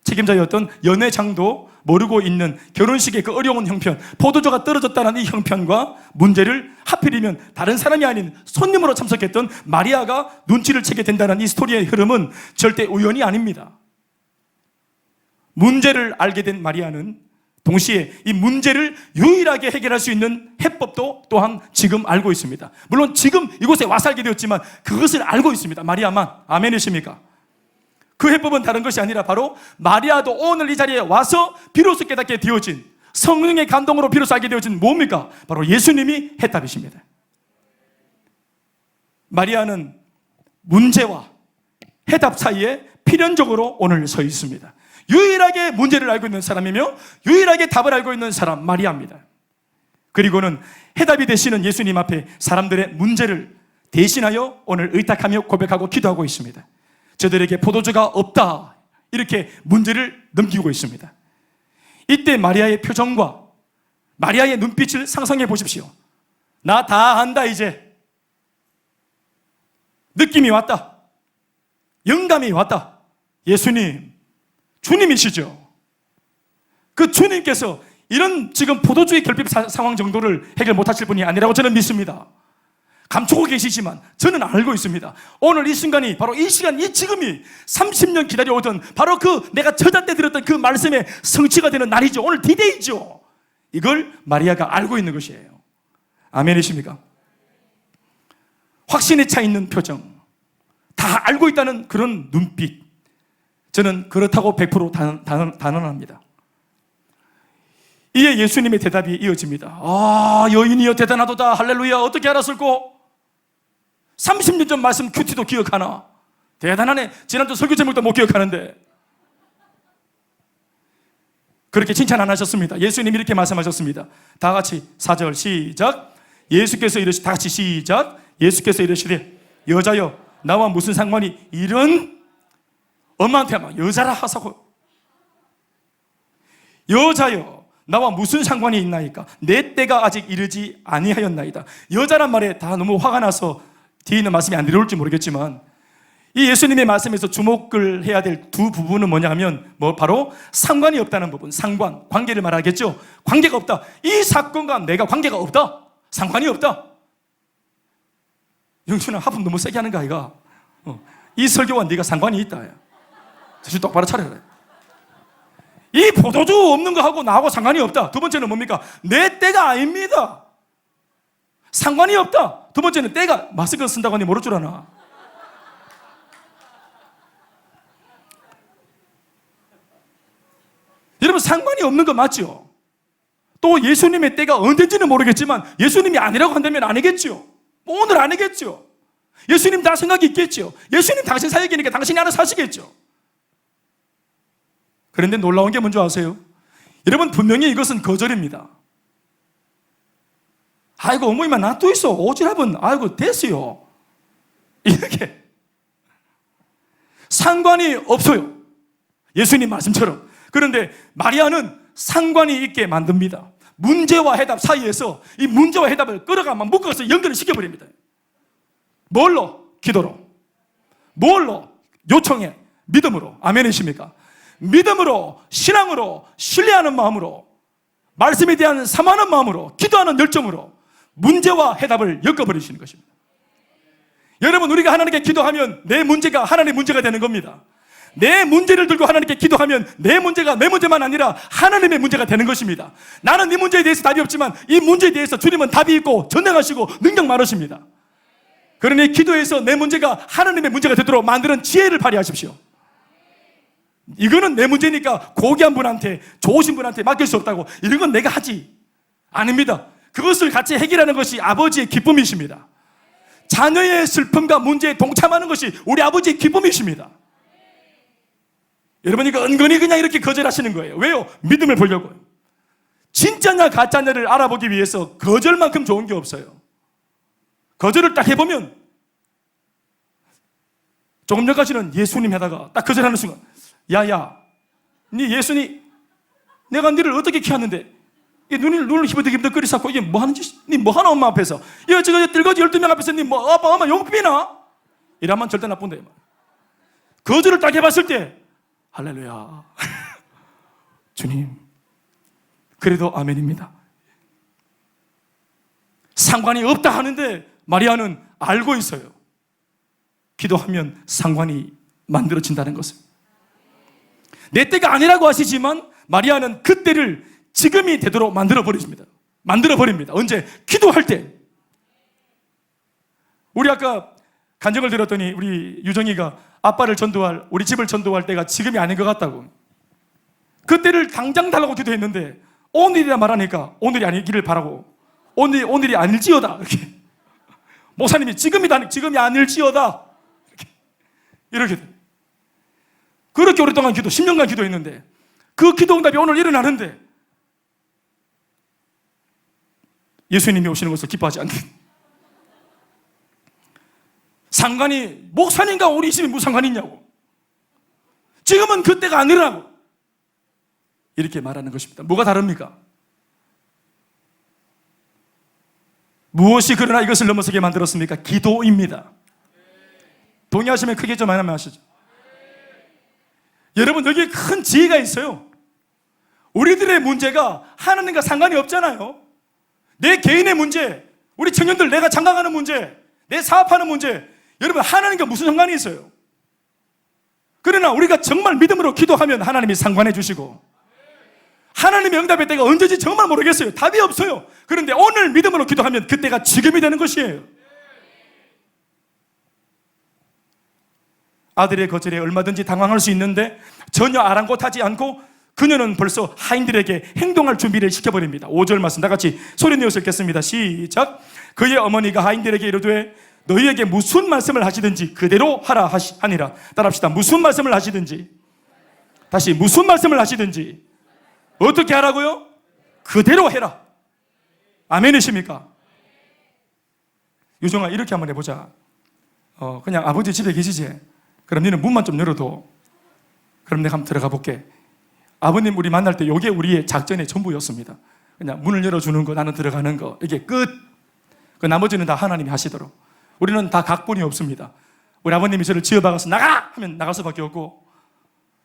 책임자였던 연회장도 모르고 있는 결혼식의 그 어려운 형편, 포도주가 떨어졌다는 이 형편과 문제를 하필이면 다른 사람이 아닌 손님으로 참석했던 마리아가 눈치를 채게 된다는 이 스토리의 흐름은 절대 우연이 아닙니다. 문제를 알게 된 마리아는 동시에 이 문제를 유일하게 해결할 수 있는 해법도 또한 지금 알고 있습니다. 물론 지금 이곳에 와서 알게 되었지만 그것을 알고 있습니다. 마리아만. 아멘이십니까? 그 해법은 다른 것이 아니라 바로 마리아도 오늘 이 자리에 와서 비로소 깨닫게 되어진, 성령의 감동으로 비로소 알게 되어진 뭡니까? 바로 예수님이 해답이십니다. 마리아는 문제와 해답 사이에 필연적으로 오늘 서 있습니다. 유일하게 문제를 알고 있는 사람이며 유일하게 답을 알고 있는 사람, 마리아입니다. 그리고는 해답이 되시는 예수님 앞에 사람들의 문제를 대신하여 오늘 의탁하며 고백하고 기도하고 있습니다. 저들에게 포도주가 없다, 이렇게 문제를 넘기고 있습니다. 이때 마리아의 표정과 마리아의 눈빛을 상상해 보십시오. 나 다 안다, 이제. 느낌이 왔다. 영감이 왔다. 예수님, 주님이시죠. 그 주님께서 이런 지금 포도주의 결핍 상황 정도를 해결 못하실 분이 아니라고 저는 믿습니다. 감추고 계시지만 저는 알고 있습니다. 오늘 이 순간이, 바로 이 시간, 이 지금이 30년 기다려오던 바로 그 내가 저자 때 들었던 그 말씀의 성취가 되는 날이죠. 오늘 디데이죠. 이걸 마리아가 알고 있는 것이에요. 아멘이십니까? 확신에 차 있는 표정, 다 알고 있다는 그런 눈빛, 저는 그렇다고 100% 단언합니다. 이에 예수님의 대답이 이어집니다. 아, 여인이여 대단하도다. 할렐루야. 어떻게 알았을꼬? 30년 전 말씀 큐티도 기억하나? 대단하네. 지난주 설교 제목도 못 기억하는데. 그렇게 칭찬 안 하셨습니다. 예수님이 이렇게 말씀하셨습니다. 다 같이 4절 시작. 예수께서 이르시되, 다 같이 시작. 예수께서 이르시되, 여자여 나와 무슨 상관이? 이런 엄마한테 막 여자라 하사고. 여자여 나와 무슨 상관이 있나이까? 내 때가 아직 이르지 아니하였나이다. 여자란 말에 다 너무 화가 나서 뒤에 있는 말씀이 안 들어올지 모르겠지만, 이 예수님의 말씀에서 주목을 해야 될 두 부분은 뭐냐 하면, 바로 상관이 없다는 부분, 상관, 관계를 말하겠죠. 관계가 없다. 이 사건과 내가 관계가 없다. 상관이 없다. 영준아, 하품 너무 세게 하는 거 아이가? 이 설교와 네가 상관이 있다. 정신 똑바로 차려라. 이 포도주 없는 거 하고 나하고 상관이 없다. 두 번째는 뭡니까? 내 때가 아닙니다. 상관이 없다. 두 번째는 때가, 마스크 쓴다고 하니 모를 줄 아나? 여러분, 상관이 없는 거 맞죠? 또 예수님의 때가 언제인지는 모르겠지만 예수님이 아니라고 한다면 아니겠죠. 오늘 아니겠죠. 예수님 다 생각이 있겠죠. 예수님 당신 사역이니까 당신이 알아서 하시겠죠. 그런데 놀라운 게 뭔지 아세요? 여러분, 분명히 이것은 거절입니다. 아이고, 어머니만 놔둬 있어. 오지랖은 아이고 됐어요. 이렇게 상관이 없어요. 예수님 말씀처럼. 그런데 마리아는 상관이 있게 만듭니다. 문제와 해답 사이에서 이 문제와 해답을 끌어가면 묶어서 연결을 시켜버립니다. 뭘로? 기도로. 뭘로? 요청해. 믿음으로. 아멘이십니까? 믿음으로, 신앙으로, 신뢰하는 마음으로, 말씀에 대한 사모하는 마음으로, 기도하는 열정으로 문제와 해답을 엮어버리시는 것입니다. 여러분, 우리가 하나님께 기도하면 내 문제가 하나님의 문제가 되는 겁니다. 내 문제를 들고 하나님께 기도하면 내 문제가 내 문제만 아니라 하나님의 문제가 되는 것입니다. 나는 이 문제에 대해서 답이 없지만 이 문제에 대해서 주님은 답이 있고 전능하시고 능력 많으십니다. 그러니 기도에서 내 문제가 하나님의 문제가 되도록 만드는 지혜를 발휘하십시오. 이거는 내 문제니까 고귀한 분한테, 좋으신 분한테 맡길 수 없다고, 이런 건 내가 하지. 아닙니다. 그것을 같이 해결하는 것이 아버지의 기쁨이십니다. 자녀의 슬픔과 문제에 동참하는 것이 우리 아버지의 기쁨이십니다. 여러분, 이거 은근히 그냥 이렇게 거절하시는 거예요. 왜요? 믿음을 보려고요. 진짜냐 가짜냐를 알아보기 위해서 거절만큼 좋은 게 없어요. 거절을 딱 해보면, 조금 전까지는 예수님 하다가 딱 거절하는 순간, 야야, 네 예수님, 내가 너를 어떻게 키웠는데 눈을 희버덕희버덕 쌓고 이게 뭐 하는 짓? 니 뭐 하나 엄마 앞에서? 야, 저거 뜰거지 12명 앞에서 니 뭐 아빠 엄마 용품이나? 이러면 절대 나쁜데. 거절을 딱 해봤을 때 할렐루야. 주님, 그래도 아멘입니다. 상관이 없다 하는데 마리아는 알고 있어요. 기도하면 상관이 만들어진다는 것을. 내 때가 아니라고 하시지만 마리아는 그 때를 지금이 되도록 만들어버립니다. 언제? 기도할 때. 우리 아까 간증을 들었더니 우리 유정이가 아빠를 전도할, 우리 집을 전도할 때가 지금이 아닌 것 같다고. 그때를 당장 달라고 기도했는데 오늘이라 말하니까 오늘이 아니기를 바라고, 오늘이 아닐지어다 이렇게. 목사님이 지금이 아닐지어다 이렇게. 그렇게 오랫동안 10년간 기도했는데 그 기도 응답이 오늘 일어나는데 예수님이 오시는 것을 기뻐하지 않는. 상관이, 목사님과 우리 집이 무슨 상관이 있냐고. 지금은 그때가 아니라고 이렇게 말하는 것입니다. 뭐가 다릅니까? 무엇이 그러나 이것을 넘어서게 만들었습니까? 기도입니다. 동의하시면 크게 좀 하나만 하시죠. 여러분, 여기에 큰 지혜가 있어요. 우리들의 문제가 하나님과 상관이 없잖아요. 내 개인의 문제, 우리 청년들 내가 장가가는 문제, 내 사업하는 문제, 여러분 하나님과 무슨 상관이 있어요? 그러나 우리가 정말 믿음으로 기도하면 하나님이 상관해 주시고, 하나님의 응답의 때가 언제지 정말 모르겠어요. 답이 없어요. 그런데 오늘 믿음으로 기도하면 그때가 지금이 되는 것이에요. 아들의 거절에 얼마든지 당황할 수 있는데 전혀 아랑곳하지 않고 그녀는 벌써 하인들에게 행동할 준비를 시켜버립니다. 5절 말씀 다 같이 소리 내어서 읽겠습니다. 시작. 그의 어머니가 하인들에게 이르되 너희에게 무슨 말씀을 하시든지 그대로 하라 하니라. 따라합시다. 무슨 말씀을 하시든지. 다시, 무슨 말씀을 하시든지 어떻게 하라고요? 그대로 해라. 아멘이십니까? 유정아, 이렇게 한번 해보자. 그냥 아버지 집에 계시지? 그럼 너는 문만 좀 열어둬. 그럼 내가 한번 들어가 볼게. 아버님 우리 만날 때 이게 우리의 작전의 전부였습니다. 그냥 문을 열어주는 거, 나는 들어가는 거, 이게 끝. 그 나머지는 다 하나님이 하시도록. 우리는 다 각본이 없습니다. 우리 아버님이 저를 지어박아서 나가! 하면 나갈 수밖에 없고,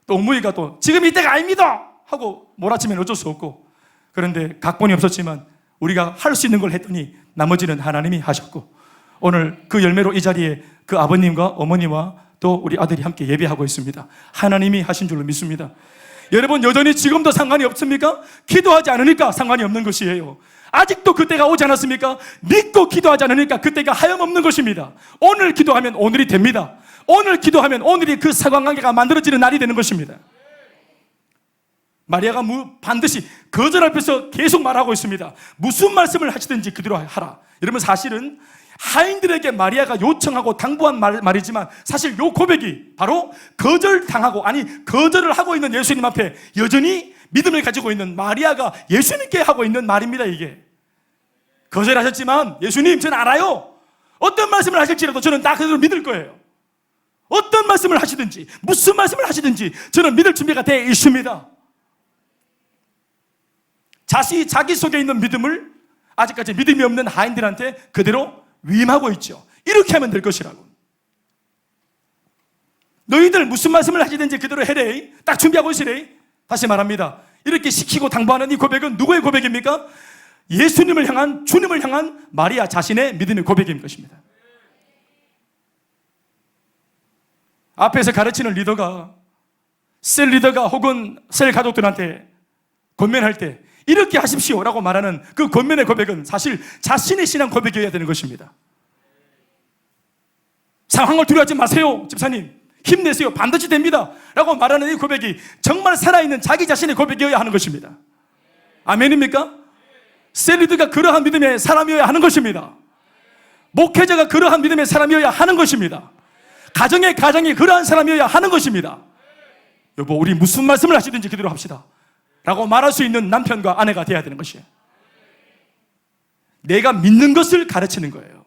또 어머니가 또 지금 이때가 아닙니다! 하고 몰아치면 어쩔 수 없고. 그런데 각본이 없었지만 우리가 할 수 있는 걸 했더니 나머지는 하나님이 하셨고, 오늘 그 열매로 이 자리에 그 아버님과 어머니와 또 우리 아들이 함께 예배하고 있습니다. 하나님이 하신 줄로 믿습니다. 여러분, 여전히 지금도 상관이 없습니까? 기도하지 않으니까 상관이 없는 것이에요. 아직도 그때가 오지 않았습니까? 믿고 기도하지 않으니까 그때가 하염없는 것입니다. 오늘 기도하면 오늘이 됩니다. 오늘 기도하면 오늘이 그 상관관계가 만들어지는 날이 되는 것입니다. 마리아가 반드시 거절 앞에서 계속 말하고 있습니다. 무슨 말씀을 하시든지 그대로 하라. 여러분, 사실은 하인들에게 마리아가 요청하고 당부한 말이지만 사실 요 고백이 바로 거절당하고, 아니 거절을 하고 있는 예수님 앞에 여전히 믿음을 가지고 있는 마리아가 예수님께 하고 있는 말입니다. 이게 거절하셨지만 예수님, 저는 알아요. 어떤 말씀을 하실지라도 저는 다 그대로 믿을 거예요. 어떤 말씀을 하시든지 무슨 말씀을 하시든지 저는 믿을 준비가 되어 있습니다. 자기 속에 있는 믿음을 아직까지 믿음이 없는 하인들한테 그대로 위임하고 있죠. 이렇게 하면 될 것이라고. 너희들 무슨 말씀을 하시든지 그대로 해래. 딱 준비하고 있으래. 다시 말합니다. 이렇게 시키고 당부하는 이 고백은 누구의 고백입니까? 예수님을 향한, 주님을 향한 마리아 자신의 믿음의 고백인 것입니다. 앞에서 가르치는 리더가, 셀 리더가 혹은 셀 가족들한테 권면할 때 이렇게 하십시오라고 말하는 그 권면의 고백은 사실 자신의 신앙 고백이어야 되는 것입니다. 상황을 두려워하지 마세요, 집사님. 힘내세요. 반드시 됩니다. 라고 말하는 이 고백이 정말 살아있는 자기 자신의 고백이어야 하는 것입니다. 아멘입니까? 셀리드가 그러한 믿음의 사람이어야 하는 것입니다. 목회자가 그러한 믿음의 사람이어야 하는 것입니다. 가정이 그러한 사람이어야 하는 것입니다. 여보, 우리 무슨 말씀을 하시든지 그대로 합시다 라고 말할 수 있는 남편과 아내가 되어야 되는 것이에요. 내가 믿는 것을 가르치는 거예요.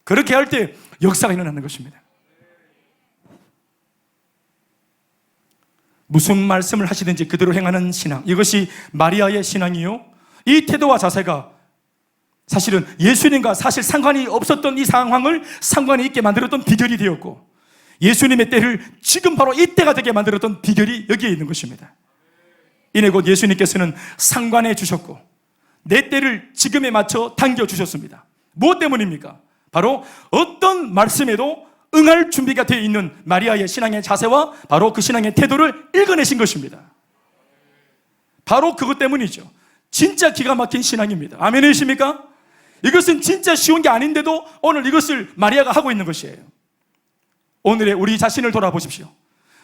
그렇게 할 때 역사가 일어나는 것입니다. 무슨 말씀을 하시든지 그대로 행하는 신앙, 이것이 마리아의 신앙이요, 이 태도와 자세가 사실은 예수님과 사실 상관이 없었던 이 상황을 상관이 있게 만들었던 비결이 되었고, 예수님의 때를 지금 바로 이때가 되게 만들었던 비결이 여기에 있는 것입니다. 이내 곧 예수님께서는 상관해 주셨고 내 때를 지금에 맞춰 당겨주셨습니다. 무엇 때문입니까? 바로 어떤 말씀에도 응할 준비가 되어 있는 마리아의 신앙의 자세와 바로 그 신앙의 태도를 읽어내신 것입니다. 바로 그것 때문이죠. 진짜 기가 막힌 신앙입니다. 아멘이십니까? 이것은 진짜 쉬운 게 아닌데도 오늘 이것을 마리아가 하고 있는 것이에요. 오늘의 우리 자신을 돌아보십시오.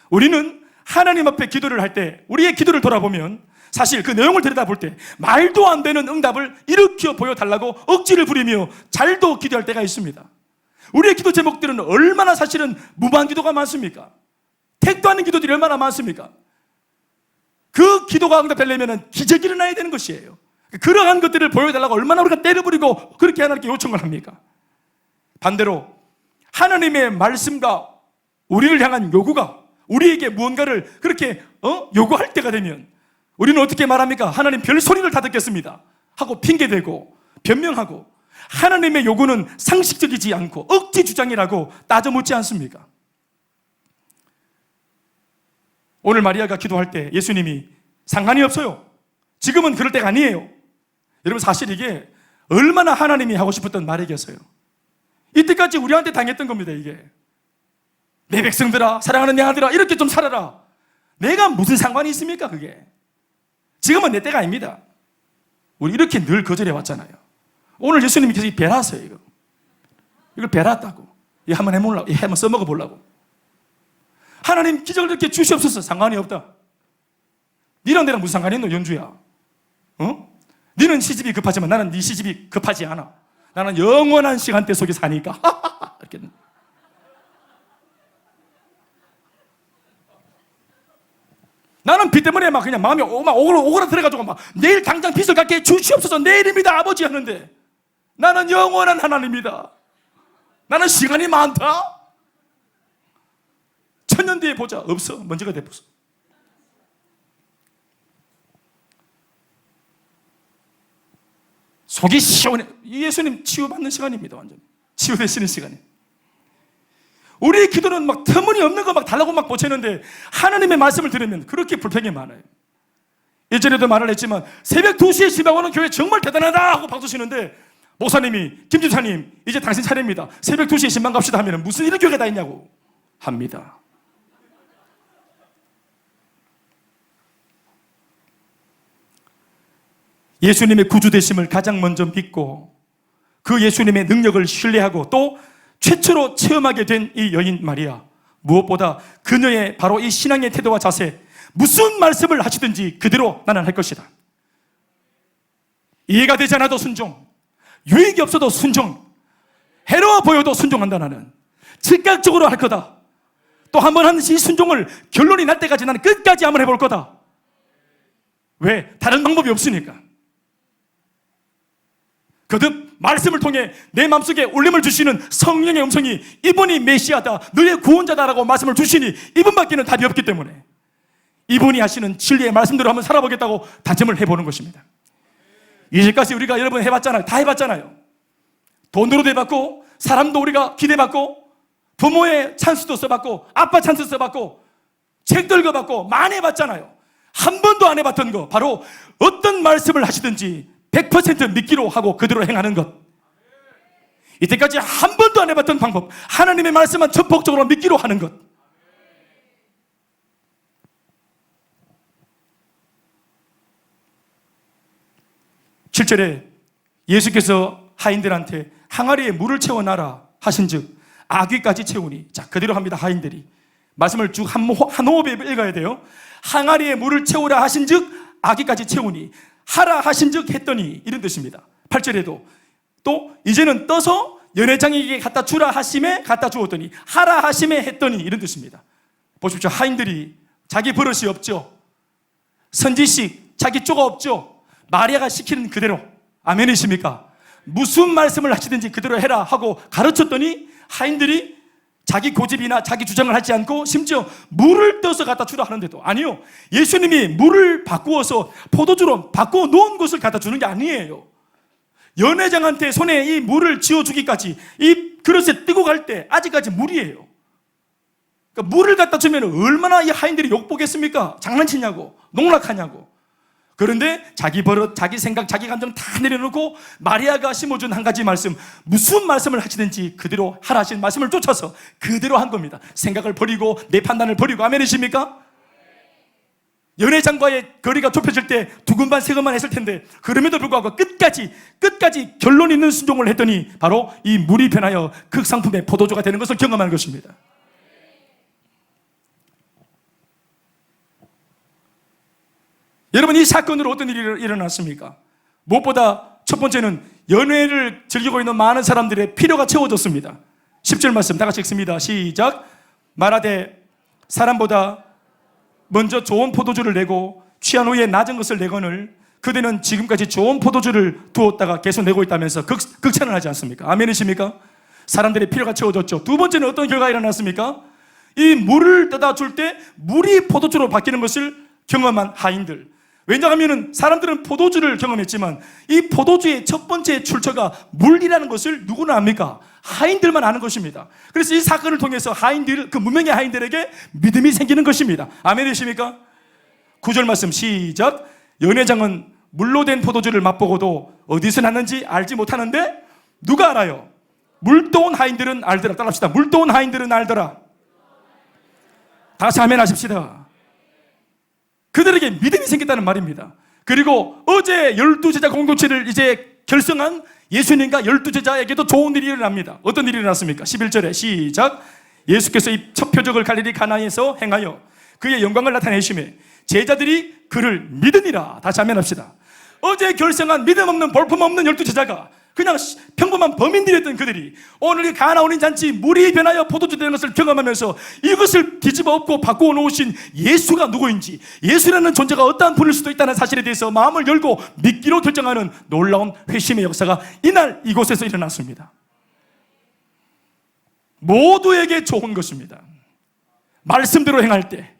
우리는 하나님 앞에 기도를 할 때, 우리의 기도를 돌아보면 사실 그 내용을 들여다볼 때 말도 안 되는 응답을 일으켜 보여달라고 억지를 부리며 잘도 기도할 때가 있습니다. 우리의 기도 제목들은 얼마나 사실은 무방 기도가 많습니까? 택도 않는 기도들이 얼마나 많습니까? 그 기도가 응답되려면 기적이 일어나야 되는 것이에요. 그러한 것들을 보여달라고 얼마나 우리가 때를 부리고 그렇게 하나님께 요청을 합니까? 반대로 하나님의 말씀과 우리를 향한 요구가 우리에게 무언가를 그렇게 요구할 때가 되면 우리는 어떻게 말합니까? 하나님 별소리를 다 듣겠습니다 하고 핑계대고 변명하고, 하나님의 요구는 상식적이지 않고 억지 주장이라고 따져 묻지 않습니까? 오늘 마리아가 기도할 때 예수님이 상관이 없어요, 지금은 그럴 때가 아니에요. 여러분, 사실 이게 얼마나 하나님이 하고 싶었던 말이겠어요. 이때까지 우리한테 당했던 겁니다. 이게 내 백성들아, 사랑하는 내 아들아, 이렇게 좀 살아라. 내가 무슨 상관이 있습니까? 그게 지금은 내 때가 아닙니다. 우리 이렇게 늘 거절해 왔잖아요. 오늘 예수님이 계속 배라서요. 이걸 배랐다고. 이거 한번 해보려고, 한번 써먹어 보려고. 하나님 기적을 이렇게 주시옵소서. 상관이 없다. 니랑 내랑 무슨 상관이 있노, 연주야? 니는 시집이 급하지만 나는 네 시집이 급하지 않아. 나는 영원한 시간대 속에 사니까. 이렇게. 나는 빚 때문에 막 그냥 마음이 막 오그라들어가지고 막 내일 당장 빚을 갚게 주시옵소서, 내일입니다 아버지 하는데, 나는 영원한 하나님이다. 나는 시간이 많다. 천년 뒤에 보자. 없어. 먼지가 돼버렸어. 속이 시원해. 예수님 치유받는 시간입니다. 완전 치유되시는 시간이. 우리의 기도는 막 터무니없는 거 막 달라고 막 보채는데 하나님의 말씀을 들으면 그렇게 불평이 많아요. 예전에도 말을 했지만 새벽 2시에 시방 오는 교회 정말 대단하다 하고 박수 치는데 목사님이, 김주사님 이제 당신 차례입니다, 새벽 2시에 신방 갑시다 하면 무슨 이런 교회가 다 있냐고 합니다. 예수님의 구주되심을 가장 먼저 믿고 그 예수님의 능력을 신뢰하고 또 최초로 체험하게 된 이 여인 마리아, 무엇보다 그녀의 바로 이 신앙의 태도와 자세, 무슨 말씀을 하시든지 그대로 나는 할 것이다. 이해가 되지 않아도 순종, 유익이 없어도 순종, 해로워 보여도 순종한다. 나는 즉각적으로 할 거다. 또 한 번 한 이 순종을 결론이 날 때까지 나는 끝까지 한번 해볼 거다. 왜? 다른 방법이 없으니까. 거듭 말씀을 통해 내 마음속에 울림을 주시는 성령의 음성이 이분이 메시아다, 너의 구원자다라고 말씀을 주시니 이분밖에는 답이 없기 때문에 이분이 하시는 진리의 말씀대로 한번 살아보겠다고 다짐을 해보는 것입니다. 이제까지 우리가 여러분 해봤잖아요. 다 해봤잖아요. 돈으로도 해봤고, 사람도 우리가 기대받고, 부모의 찬스도 써봤고, 아빠 찬스 써봤고, 책도 읽어봤고, 많이 해봤잖아요. 한 번도 안 해봤던 거, 바로 어떤 말씀을 하시든지 100% 믿기로 하고 그대로 행하는 것. 이때까지 한 번도 안 해봤던 방법, 하나님의 말씀만 전폭적으로 믿기로 하는 것. (7절에) 예수께서 하인들한테 항아리에 물을 채워놔라 하신즉 아귀까지 채우니, 자 그대로 합니다. 하인들이 말씀을 쭉 한 호흡에 읽어야 돼요. 항아리에 물을 채우라 하신즉 아귀까지 채우니, 하라 하신즉 했더니, 이런 뜻입니다. 8절에도 또 이제는 떠서 연회장에게 갖다 주라 하심에 갖다 주었더니, 하라 하심에 했더니, 이런 뜻입니다. 보십시오. 하인들이 자기 버릇이 없죠. 선지식 자기 쪼가 없죠. 마리아가 시키는 그대로, 아멘이십니까? 무슨 말씀을 하시든지 그대로 해라 하고 가르쳤더니 하인들이 자기 고집이나 자기 주장을 하지 않고 심지어 물을 떠서 갖다 주라 하는데도, 아니요, 예수님이 물을 바꾸어서 포도주로 바꾸어 놓은 것을 갖다 주는 게 아니에요. 연회장한테 손에 이 물을 쥐어주기까지 이 그릇에 뜨고 갈 때 아직까지 물이에요. 그러니까 물을 갖다 주면 얼마나 이 하인들이 욕보겠습니까? 장난치냐고, 농락하냐고. 그런데 자기 버릇, 자기 생각, 자기 감정 다 내려놓고 마리아가 심어준 한 가지 말씀, 무슨 말씀을 하시든지 그대로 하라 하신 말씀을 쫓아서 그대로 한 겁니다. 생각을 버리고 내 판단을 버리고, 아멘이십니까? 연회장과의 거리가 좁혀질 때 두근반 세근반 했을 텐데, 그럼에도 불구하고 끝까지 결론 있는 순종을 했더니 바로 이 물이 변하여 극상품의 포도주가 되는 것을 경험하는 것입니다. 여러분, 이 사건으로 어떤 일이 일어났습니까? 무엇보다 첫 번째는 연회를 즐기고 있는 많은 사람들의 필요가 채워졌습니다. 10절 말씀 다 같이 읽습니다. 시작. 말하되 사람보다 먼저 좋은 포도주를 내고 취한 후에 낮은 것을 내거늘 그대는 지금까지 좋은 포도주를 두었다가 계속 내고 있다면서 극찬을 하지 않습니까? 아멘이십니까? 사람들의 필요가 채워졌죠. 두 번째는 어떤 결과가 일어났습니까? 이 물을 떠다 줄 때 물이 포도주로 바뀌는 것을 경험한 하인들. 왜냐하면 사람들은 포도주를 경험했지만 이 포도주의 첫 번째 출처가 물이라는 것을 누구나 압니까? 하인들만 아는 것입니다. 그래서 이 사건을 통해서 하인들, 그 무명의 하인들에게 믿음이 생기는 것입니다. 아멘이십니까? 9절 말씀 시작. 연회장은 물로 된 포도주를 맛보고도 어디서 났는지 알지 못하는데 누가 알아요? 물도온 하인들은 알더라. 따라합시다. 물도온 하인들은 알더라. 다시 아멘 하십시다. 그들에게 믿음이 생겼다는 말입니다. 그리고 어제 12제자 공동체를 이제 결성한 예수님과 12제자에게도 좋은 일이 일어납니다. 어떤 일이 일어났습니까? 11절에 시작. 예수께서 이 첫 표적을 갈릴리 가나에서 행하여 그의 영광을 나타내시매 제자들이 그를 믿으니라. 다시 아멘 합시다. 어제 결성한 믿음 없는 볼품 없는 12제자가 그냥 평범한 범인들이었던 그들이 오늘 가나 올린 잔치 물이 변하여 포도주 되는 것을 경험하면서 이것을 뒤집어 엎고 바꾸어 놓으신 예수가 누구인지, 예수라는 존재가 어떠한 분일 수도 있다는 사실에 대해서 마음을 열고 믿기로 결정하는 놀라운 회심의 역사가 이날 이곳에서 일어났습니다. 모두에게 좋은 것입니다. 말씀대로 행할 때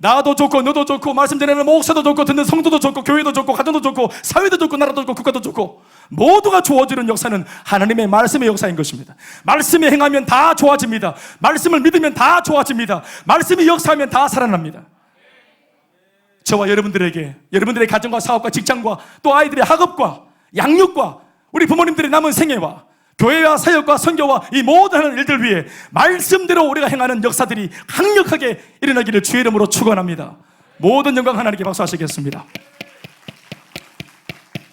나도 좋고 너도 좋고 말씀 전하는 목사도 좋고 듣는 성도도 좋고 교회도 좋고 가정도 좋고 사회도 좋고 나라도 좋고 국가도 좋고 모두가 좋아지는 역사는 하나님의 말씀의 역사인 것입니다. 말씀에 행하면 다 좋아집니다. 말씀을 믿으면 다 좋아집니다. 말씀이 역사하면 다 살아납니다. 저와 여러분들에게, 여러분들의 가정과 사업과 직장과 또 아이들의 학업과 양육과 우리 부모님들의 남은 생애와 교회와 사역과 선교와 이 모든 일들 위해 말씀대로 우리가 행하는 역사들이 강력하게 일어나기를 주의 이름으로 축원합니다. 모든 영광 하나님께 박수하시겠습니다.